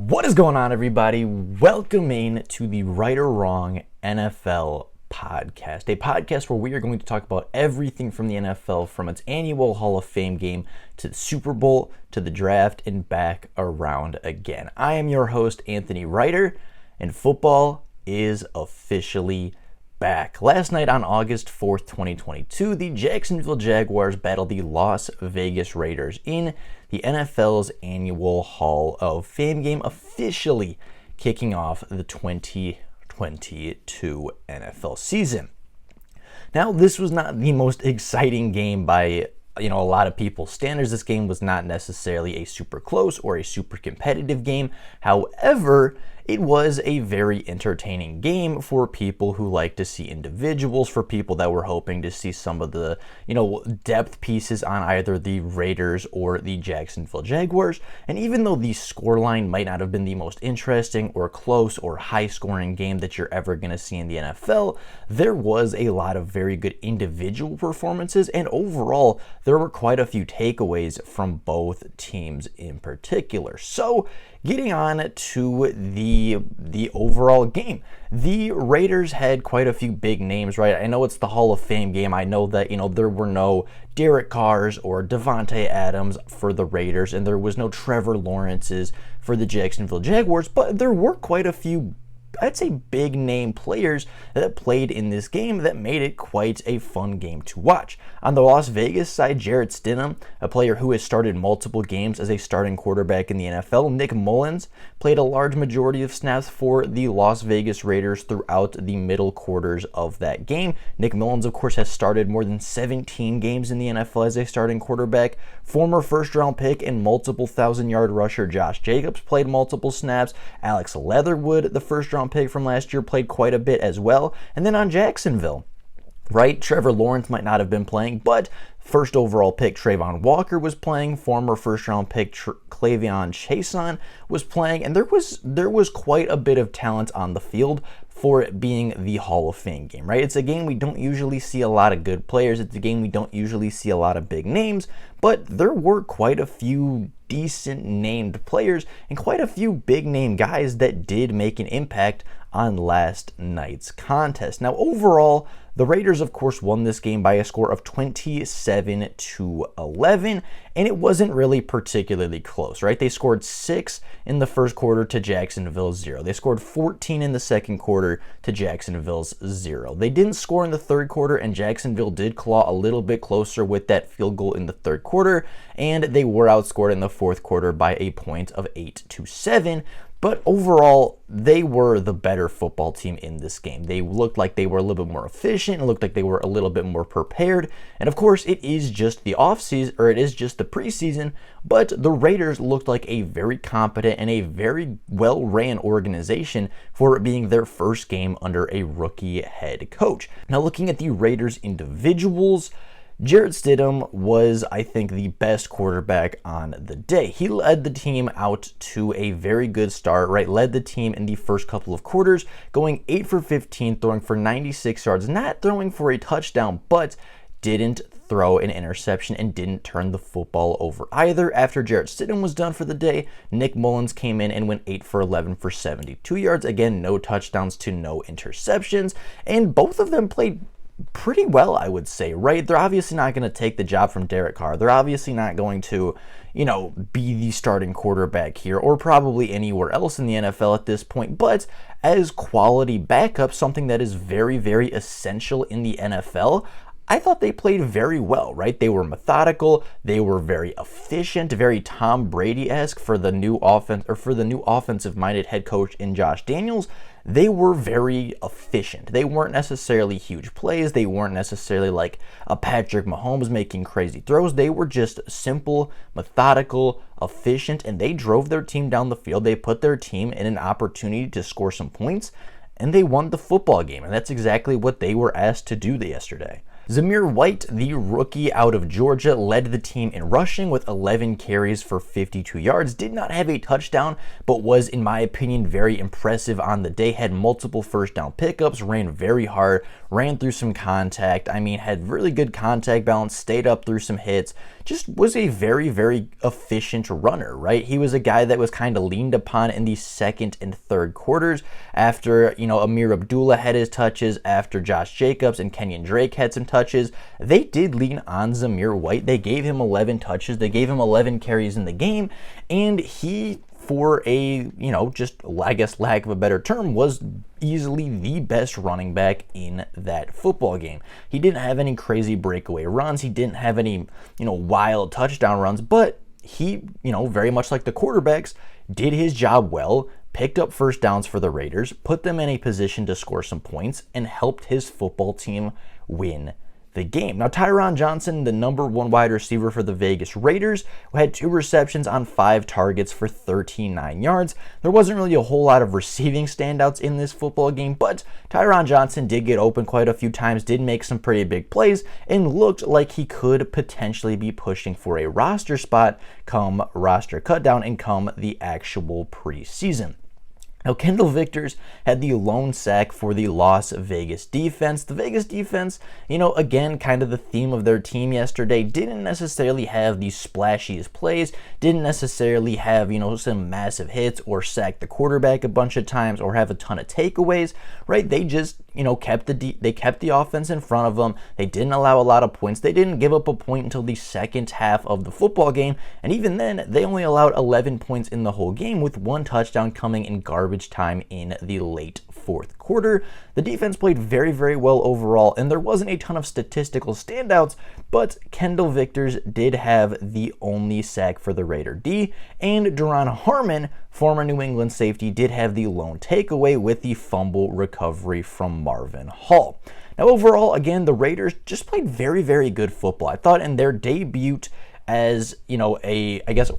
What is going on, everybody? Welcome in to the Right or Wrong NFL podcast, a podcast where we are going to talk about everything from the NFL, from its annual Hall of Fame game to the Super Bowl to the draft and back around again. I am your host, Anthony Reiter, and football is officially back. Last night on August 4th, 2022, the Jacksonville Jaguars battled the Las Vegas Raiders in the NFL's annual Hall of Fame game, officially kicking off the 2022 NFL season. Now, this was not the most exciting game by a lot of people's standards. This game was not necessarily a super close or a super competitive game. However, it was a very entertaining game for people who like to see individuals, for people that were hoping to see some of the, depth pieces on either the Raiders or the Jacksonville Jaguars. And even though the scoreline might not have been the most interesting or close or high-scoring game that you're ever going to see in the NFL, there was a lot of very good individual performances, and overall, there were quite a few takeaways from both teams in particular. So, getting on to the overall game, the Raiders had quite a few big names, right? I know it's the Hall of Fame game. I know that, there were no Derek Carrs or Davante Adams for the Raiders, and there was no Trevor Lawrences for the Jacksonville Jaguars, but there were quite a few, I'd say, big name players that played in this game that made it quite a fun game to watch. On the Las Vegas side, Jarrett Stidham, a player who has started multiple games as a starting quarterback in the NFL. Nick Mullins played a large majority of snaps for the Las Vegas Raiders throughout the middle quarters of that game. Nick Mullins, of course, has started more than 17 games in the NFL as a starting quarterback. Former first-round pick and multiple 1,000-yard rusher Josh Jacobs played multiple snaps. Alex Leatherwood, the first-round pick from last year, played quite a bit as well. And then on Jacksonville, right, Trevor Lawrence might not have been playing, but first overall pick Travon Walker was playing. Former first-round pick K'Lavon Chaisson was playing, and there was quite a bit of talent on the field for it being the Hall of Fame game, right? It's a game we don't usually see a lot of good players. It's a game we don't usually see a lot of big names, but there were quite a few decent named players and quite a few big name guys that did make an impact on last night's contest. Now, overall, the Raiders, of course, won this game by a score of 27-11, and it wasn't really particularly close, right? They scored 6 in the first quarter to Jacksonville's 0. They scored 14 in the second quarter to Jacksonville's 0. They didn't score in the third quarter, and Jacksonville did claw a little bit closer with that field goal in the third quarter, and they were outscored in the fourth quarter by a point of 8-7. But overall, they were the better football team in this game. They looked like they were a little bit more efficient. It looked like they were a little bit more prepared. And of course, it is just the offseason, or it is just the preseason, but the Raiders looked like a very competent and a very well-ran organization for it being their first game under a rookie head coach. Now, looking at the Raiders individuals, Jarrett Stidham was, I think, the best quarterback on the day. He led the team out to a very good start, right? Led the team in the first couple of quarters, going 8 for 15, throwing for 96 yards, not throwing for a touchdown, but didn't throw an interception and didn't turn the football over either. After Jarrett Stidham was done for the day, Nick Mullins came in and went 8 for 11 for 72 yards. Again, no touchdowns to no interceptions, and both of them played pretty well, I would say, right? They're obviously not going to take the job from Derek Carr. They're obviously not going to, be the starting quarterback here or probably anywhere else in the NFL at this point. But as quality backup, something that is very, very essential in the NFL, I thought they played very well, right? They were methodical, they were very efficient, very Tom Brady-esque for the new offensive-minded head coach in Josh Daniels. They were very efficient. They weren't necessarily huge plays. They weren't necessarily like a Patrick Mahomes making crazy throws. They were just simple, methodical, efficient, and they drove their team down the field. They put their team in an opportunity to score some points, and they won the football game, and that's exactly what they were asked to do yesterday. Zamir White, the rookie out of Georgia, led the team in rushing with 11 carries for 52 yards. Did not have a touchdown, but was, in my opinion, very impressive on the day. Had multiple first down pickups, ran very hard, ran through some contact. I mean, had really good contact balance, stayed up through some hits, just was a very, very efficient runner, right? He was a guy that was kind of leaned upon in the second and third quarters after, Amir Abdullah had his touches, after Josh Jacobs and Kenyon Drake had some touches. They did lean on Zamir White. They gave him 11 touches. They gave him 11 carries in the game, and he, for a, just, I guess, lack of a better term, was easily the best running back in that football game. He didn't have any crazy breakaway runs. He didn't have any, wild touchdown runs, but he, very much like the quarterbacks, did his job well, picked up first downs for the Raiders, put them in a position to score some points, and helped his football team win the game. Now, Tyron Johnson, the number one wide receiver for the Vegas Raiders, had 2 receptions on 5 targets for 39 yards. There wasn't really a whole lot of receiving standouts in this football game, but Tyron Johnson did get open quite a few times, did make some pretty big plays, and looked like he could potentially be pushing for a roster spot come roster cutdown and come the actual preseason. Now, Kendall Vickers had the lone sack for the Las Vegas defense. The Vegas defense, again, kind of the theme of their team yesterday, didn't necessarily have the splashiest plays, didn't necessarily have, some massive hits or sack the quarterback a bunch of times or have a ton of takeaways, right? They just, kept the offense in front of them. They didn't allow a lot of points. They didn't give up a point until the second half of the football game, and even then, they only allowed 11 points in the whole game, with 1 touchdown coming in garbage time in the late fourth quarter. The defense played very, very well overall, and there wasn't a ton of statistical standouts, but Kendall Vickers did have the only sack for the Raider D, and Duron Harmon, former New England safety, did have the lone takeaway with the fumble recovery from Marvin Hall. Now, overall, again, the Raiders just played very, very good football. I thought in their debut as,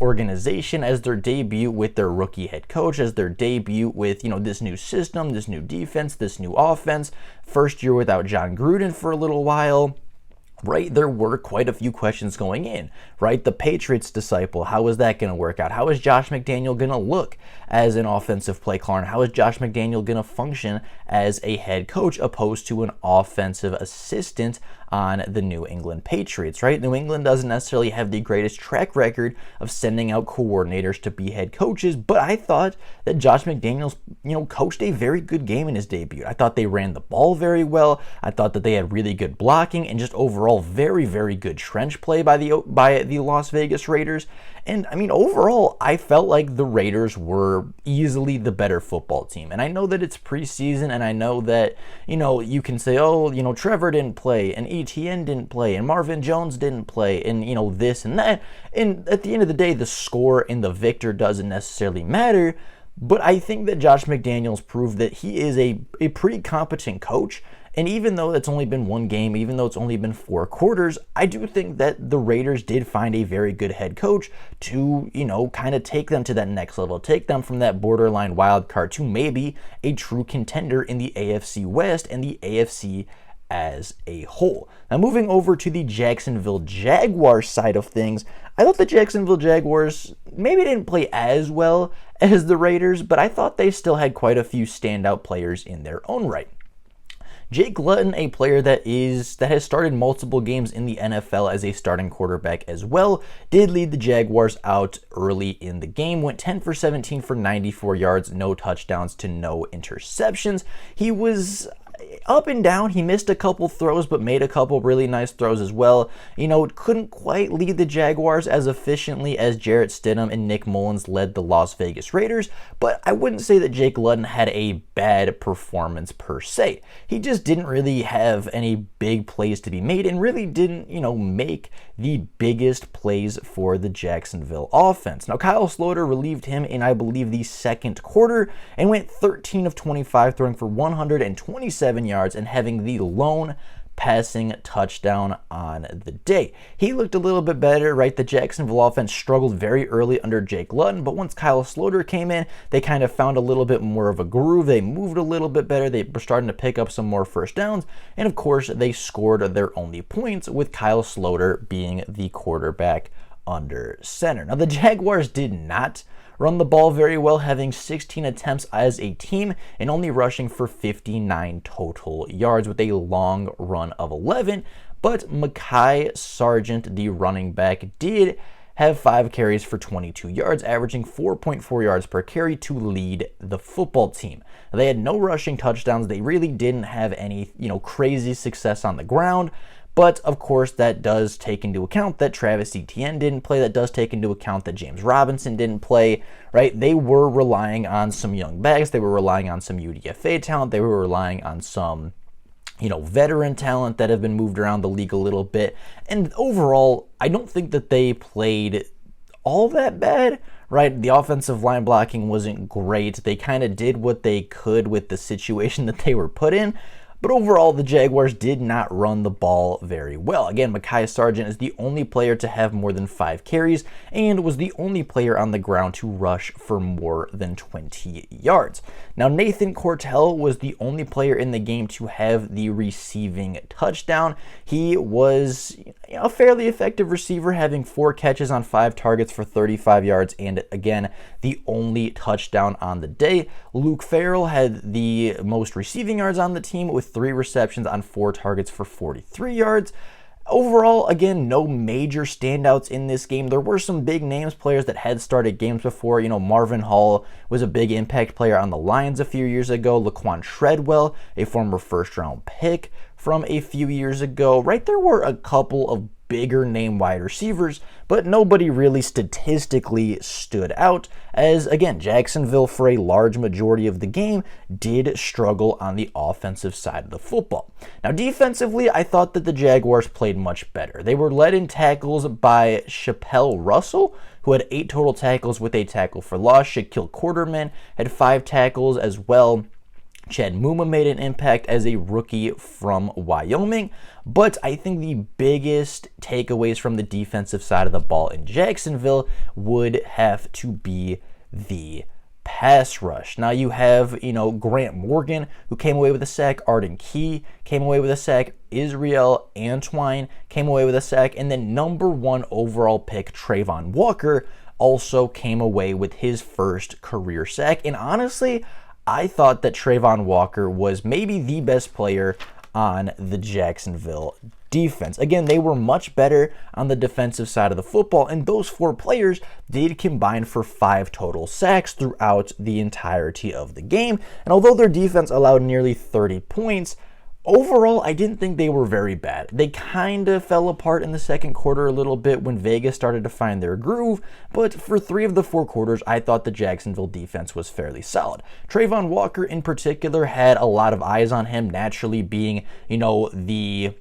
organization, as their debut with their rookie head coach, as their debut with, this new system, this new defense, this new offense, first year without John Gruden for a little while, right? There were quite a few questions going in, right? The Patriots disciple, how is that going to work out? How is Josh McDaniel going to look as an offensive play caller? And how is Josh McDaniel going to function as a head coach opposed to an offensive assistant on the New England Patriots, right? New England doesn't necessarily have the greatest track record of sending out coordinators to be head coaches, but I thought that Josh McDaniels, coached a very good game in his debut. I thought they ran the ball very well. I thought that they had really good blocking and just overall very, very good trench play by the Las Vegas Raiders. And I mean, overall, I felt like the Raiders were easily the better football team. And I know that it's preseason, and I know that, you can say, Trevor didn't play, and ETN didn't play, and Marvin Jones didn't play, and, this and that. And at the end of the day, the score and the victor doesn't necessarily matter. But I think that Josh McDaniels proved that he is a pretty competent coach. And even though it's only been 1 game, even though it's only been 4 quarters, I do think that the Raiders did find a very good head coach to, kind of take them to that next level, take them from that borderline wild card to maybe a true contender in the AFC West and the AFC as a whole. Now, moving over to the Jacksonville Jaguars side of things, I thought the Jacksonville Jaguars maybe didn't play as well as the Raiders, but I thought they still had quite a few standout players in their own right. Jake Luton, a player that has started multiple games in the NFL as a starting quarterback as well, did lead the Jaguars out early in the game, went 10 for 17 for 94 yards, no touchdowns to no interceptions. He was up and down. He missed a couple throws, but made a couple really nice throws as well. Couldn't quite lead the Jaguars as efficiently as Jarrett Stidham and Nick Mullins led the Las Vegas Raiders, but I wouldn't say that Jake Luton had a bad performance per se. He just didn't really have any big plays to be made and really didn't, make the biggest plays for the Jacksonville offense. Now, Kyle Sloter relieved him in, I believe, the second quarter and went 13 of 25, throwing for 127 yards and having the lone passing touchdown on the day. He looked a little bit better, right? The Jacksonville offense struggled very early under Jake Luton, but once Kyle Sloter came in, they kind of found a little bit more of a groove. They moved a little bit better. They were starting to pick up some more first downs, and of course, they scored their only points with Kyle Sloter being the quarterback under center. Now, the Jaguars did not run the ball very well, having 16 attempts as a team and only rushing for 59 total yards with a long run of 11. But Mekhi Sargent, the running back, did have 5 carries for 22 yards, averaging 4.4 yards per carry to lead the football team. They had no rushing touchdowns. They really didn't have any, crazy success on the ground. But of course, that does take into account that Travis Etienne didn't play. That does take into account that James Robinson didn't play, right? They were relying on some young backs. They were relying on some UDFA talent. They were relying on some veteran talent that have been moved around the league a little bit. And overall, I don't think that they played all that bad, right? The offensive line blocking wasn't great. They kind of did what they could with the situation that they were put in. But overall, the Jaguars did not run the ball very well. Again, Mekhi Sargent is the only player to have more than 5 carries and was the only player on the ground to rush for more than 20 yards. Now, Nathan Cortell was the only player in the game to have the receiving touchdown. He was a fairly effective receiver, having 4 catches on 5 targets for 35 yards, and again, the only touchdown on the day. Luke Farrell had the most receiving yards on the team with 3 receptions on 4 targets for 43 yards. Overall, again, no major standouts in this game. There were some big names, players that had started games before. Marvin Hall was a big impact player on the Lions a few years ago. Laquan Treadwell, a former first-round pick from a few years ago. Right, there were a couple of bigger name wide receivers, but nobody really statistically stood out, as again, Jacksonville for a large majority of the game did struggle on the offensive side of the football. Now defensively, I thought that the Jaguars played much better. They were led in tackles by Chappelle Russell, who had 8 total tackles with a tackle for loss. Shaquille Quarterman had 5 tackles as well. Chad Muma made an impact as a rookie from Wyoming, but I think the biggest takeaways from the defensive side of the ball in Jacksonville would have to be the pass rush. Now you have, Grant Morgan, who came away with a sack. Arden Key came away with a sack. Israel Antwine came away with a sack. And then number 1 overall pick, Travon Walker, also came away with his first career sack. And honestly, I thought that Travon Walker was maybe the best player on the Jacksonville defense. Again, they were much better on the defensive side of the football, and those 4 players did combine for 5 total sacks throughout the entirety of the game. And although their defense allowed nearly 30 points, overall, I didn't think they were very bad. They kind of fell apart in the second quarter a little bit when Vegas started to find their groove, but for 3 of the 4 quarters, I thought the Jacksonville defense was fairly solid. Travon Walker in particular had a lot of eyes on him, naturally being, the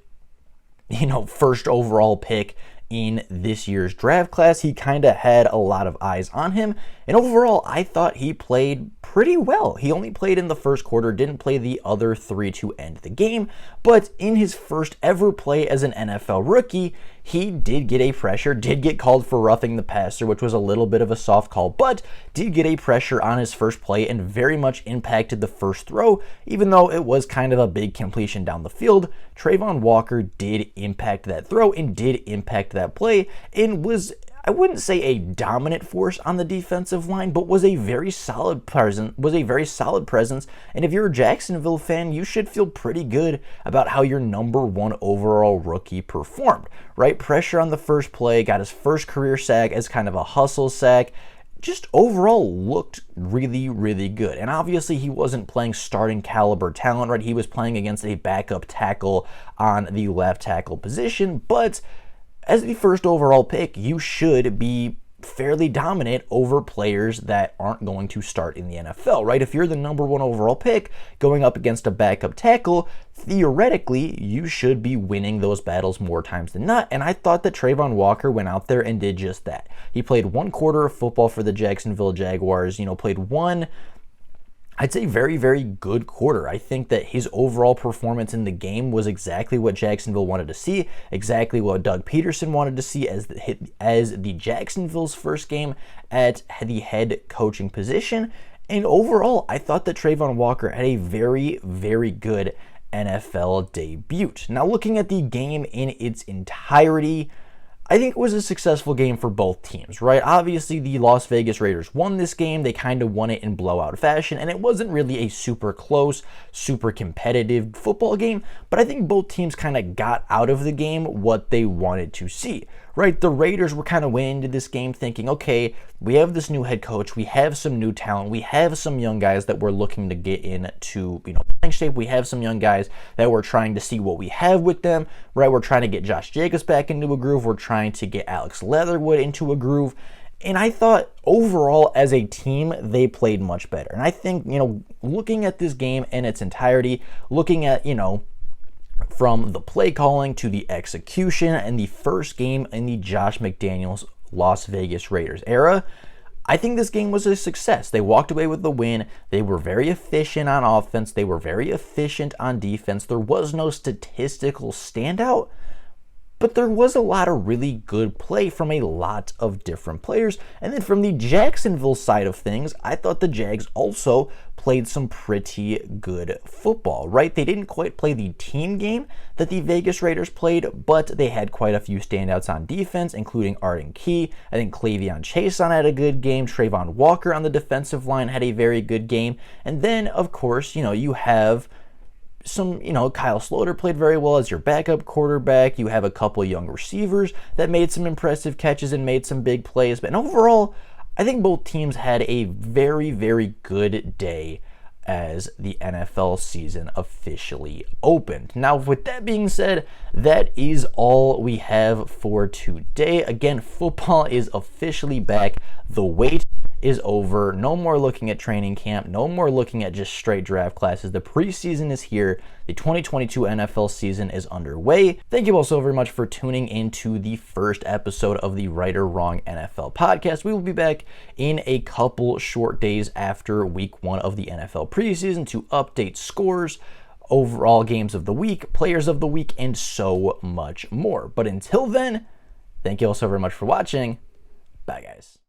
first overall pick in this year's draft class. He kind of had a lot of eyes on him, and overall, I thought he played pretty well. He only played in the first quarter, didn't play the other 3 to end the game, but in his first ever play as an NFL rookie, he did get a pressure, did get called for roughing the passer, which was a little bit of a soft call, but did get a pressure on his first play and very much impacted the first throw, even though it was kind of a big completion down the field. Travon Walker did impact that throw and did impact that play and was, I wouldn't say a dominant force on the defensive line, but was a very solid presence. And if you're a Jacksonville fan, you should feel pretty good about how your number 1 overall rookie performed, right? Pressure on the first play, got his first career sack as kind of a hustle sack. Just overall looked really, really good. And obviously he wasn't playing starting caliber talent, right? He was playing against a backup tackle on the left tackle position, but as the first overall pick, you should be fairly dominant over players that aren't going to start in the NFL, right? If you're the number 1 overall pick going up against a backup tackle, theoretically, you should be winning those battles more times than not. And I thought that Travon Walker went out there and did just that. He played 1 quarter of football for the Jacksonville Jaguars, played 1, I'd say very, very good quarter. I think that his overall performance in the game was exactly what Jacksonville wanted to see, exactly what Doug Peterson wanted to see as the Jacksonville's first game at the head coaching position. And overall, I thought that Travon Walker had a very, very good NFL debut. Now, looking at the game in its entirety, I think it was a successful game for both teams, right? Obviously, the Las Vegas Raiders won this game. They kind of won it in blowout fashion, and it wasn't really a super close, super competitive football game, but I think both teams kind of got out of the game what they wanted to see, right? The Raiders were kind of went into this game thinking, okay, we have this new head coach, we have some new talent, we have some young guys that we're looking to get into, playing shape. We have some young guys that we're trying to see what we have with them, right? We're trying to get Josh Jacobs back into a groove. We're trying to get Alex Leatherwood into a groove. And I thought overall as a team, they played much better. And I think, looking at this game in its entirety, looking at, from the play calling to the execution and the first game in the Josh McDaniels Las Vegas Raiders era, I think this game was a success. They walked away with the win. They were very efficient on offense. They were very efficient on defense. There was no statistical standout, but there was a lot of really good play from a lot of different players. And then from the Jacksonville side of things, I thought the Jags also played some pretty good football, right? They didn't quite play the team game that the Vegas Raiders played, but they had quite a few standouts on defense, including Arden Key. I think Cleveon Chason had a good game. Trayvon Walker on the defensive line had a very good game. And then, of course, you have some, Kyle Sloter played very well as your backup quarterback. You have a couple young receivers that made some impressive catches and made some big plays. But overall, I think both teams had a very, very good day as the NFL season officially opened. Now, with that being said, that is all we have for today. Again, football is officially back. The wait is over. No more looking at training camp. No more looking at just straight draft classes. The preseason is here. The 2022 NFL season is underway. Thank you all so very much for tuning into the first episode of the Right or Wrong NFL podcast. We will be back in a couple short days after week 1 of the NFL preseason to update scores, overall games of the week, players of the week, and so much more. But until then, thank you all so very much for watching. Bye, guys.